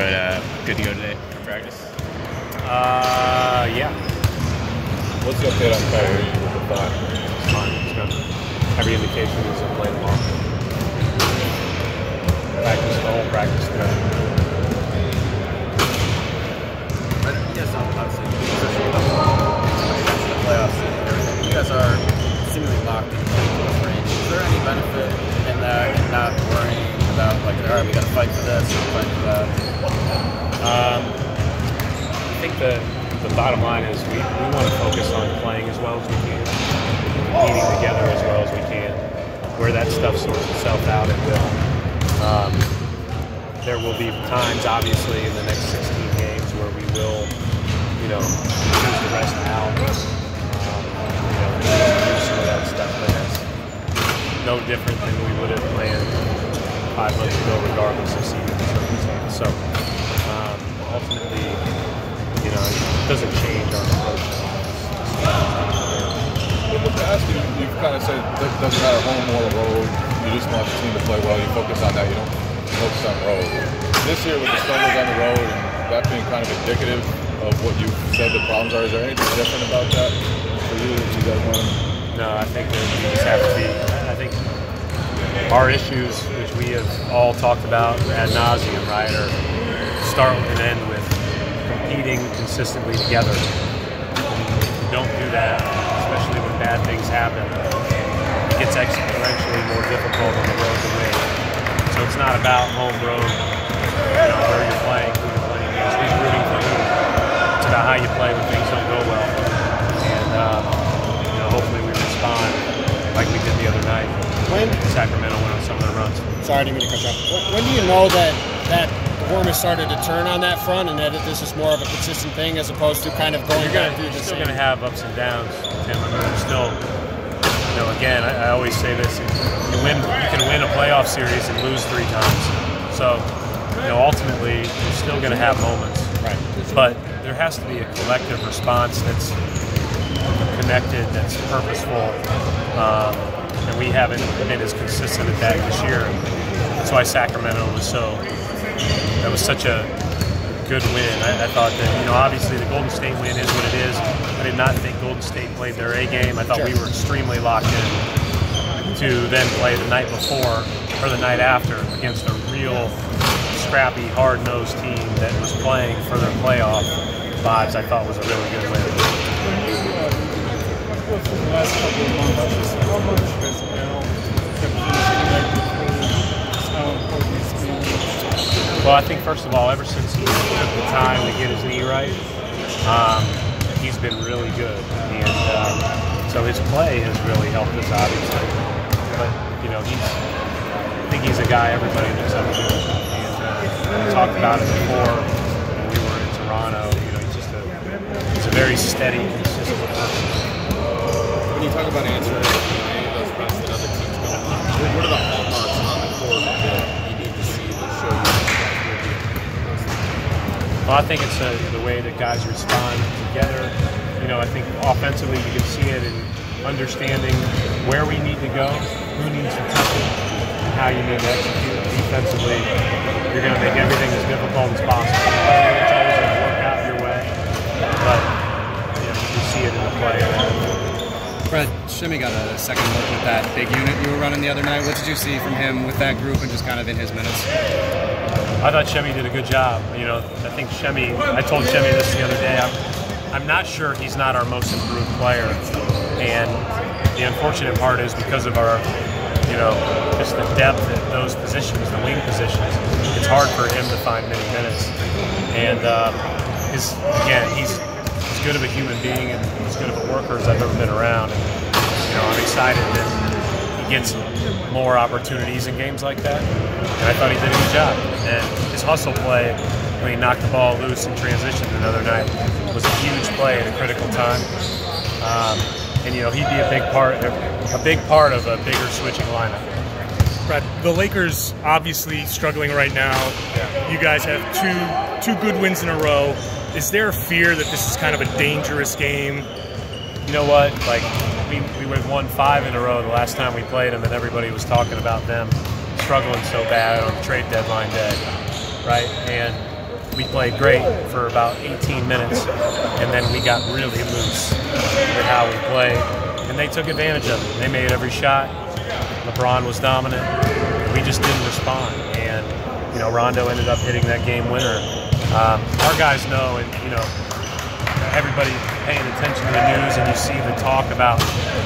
but good to go today for practice. Yeah. What's the update on Kyrie with the thought? It's fine. It's good. Every indication is to play tomorrow. Practice, the whole practice today. You guys obviously the playoffs and everything. You guys are seemingly locked in close range. Is there any benefit in that, in not worrying about like, all right, we got to fight for this, or fight for that? I think the bottom line is we want to focus on playing as well as we can, competing together as well as we can. Where that stuff sorts itself out, it will. There will be times, obviously, in the next 16 games where we will, choose the rest out. Do some of that stuff, but that's no different than we would have planned 5 months ago, regardless of seeding circumstance. So ultimately, it doesn't change our approach. In the past, you've kind of said it doesn't matter home or road. You just want the team to play well. You focus on that. You don't focus on road. This year, with the struggles on the road and that being kind of indicative of what you said the problems are, is there anything different about that for you that you guys want? No, I think that we just have to be. I think our issues, which we have all talked about ad nauseum, right, are start and end with competing consistently together. If you don't do that, especially when bad things happen, it gets exponentially more difficult on the road to win. So it's not about home road, where you're playing, who you're playing against, who's rooting for who. It's about how you play when things don't go well. And hopefully we respond like we did the other night. When Sacramento went on some of the runs. Sorry, I didn't mean to cut you off. When do you know that the worm has started to turn on that front, and that this is more of a consistent thing as opposed to kind of going back through the same? You're still going to have ups and downs, Tim. I mean, we're still, again, I always say this: you can win a playoff series and lose 3 times. So, ultimately, you're still going to have moments. Right. But there has to be a collective response that's connected, that's purposeful, and we haven't been as consistent at that this year. That's why Sacramento was such a good win. I thought that, obviously the Golden State win is what it is. I did not think Golden State played their A game. I thought we were extremely locked in to then play the night before or the night after against a real scrappy, hard-nosed team that was playing for their playoff vibes. I thought was a really good win. What's the last couple of months? How much has Al kept how important it's been? Well, I think first of all, ever since he took the time to get his knee right, he's been really good, and so his play has really helped us, obviously. But I think he's a guy everybody looks up to, and we talked about it before when we were in Toronto. He's a very steady, consistent person. When you talk about answering any of those runs that other teams go on, what are the hallmarks on the court that you need to see to show you? Well, I think it's the way that guys respond together. I think offensively you can see it in understanding where we need to go, who needs to touch it, and how you need to execute. Defensively, you're going to make everything as difficult as possible. It's always going to work out your way, but you can see it in the play. Fred, Shimmy got a second look with that big unit you were running the other night. What did you see from him with that group and just kind of in his minutes? I thought Shemmy did a good job. I think Shemmy, I told Shemmy this the other day, I'm not sure he's not our most improved player. And the unfortunate part is because of our, just the depth at those positions, the wing positions, it's hard for him to find many minutes. And he's as good of a human being and as good of a worker as I've ever been around. And, I'm excited that he gets more opportunities in games like that. And I thought he did a good job. And his hustle play, when he knocked the ball loose in transition the other night, was a huge play at a critical time. And he'd be a big part of a bigger switching lineup. Brad, the Lakers obviously struggling right now. Yeah. You guys have two good wins in a row. Is there a fear that this is kind of a dangerous game? You know what? Like we won 5 in a row the last time we played them, and everybody was talking about them struggling so bad on trade deadline day, right? And we played great for about 18 minutes, and then we got really loose with how we played, and they took advantage of it. They made every shot. LeBron was dominant. We just didn't respond, and Rondo ended up hitting that game winner. Our guys know, and everybody paying attention to the news, and you see the talk about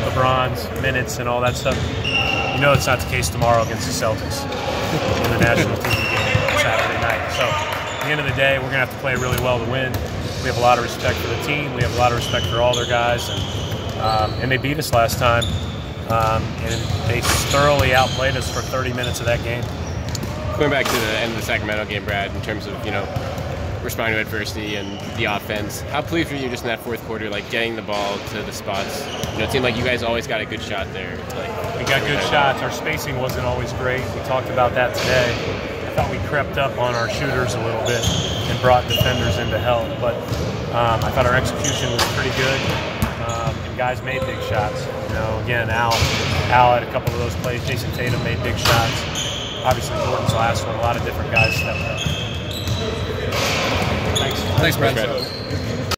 LeBron's minutes and all that stuff. It's not the case tomorrow against the Celtics in the national TV game Saturday night. So at the end of the day, we're going to have to play really well to win. We have a lot of respect for the team. We have a lot of respect for all their guys, and they beat us last time, and they thoroughly outplayed us for 30 minutes of that game. Going back to the end of the Sacramento game, Brad, in terms of responding to adversity and the offense, how pleased were you just in that fourth quarter, like getting the ball to the spots? It seemed like you guys always got a good shot there. We got good shots. Our spacing wasn't always great. We talked about that today. I thought we crept up on our shooters a little bit and brought defenders into help, but I thought our execution was pretty good, and guys made big shots. Again, Al had a couple of those plays. Jason Tatum made big shots. Obviously, Jordan's last one. A lot of different guys stepped up. Thanks, Brad.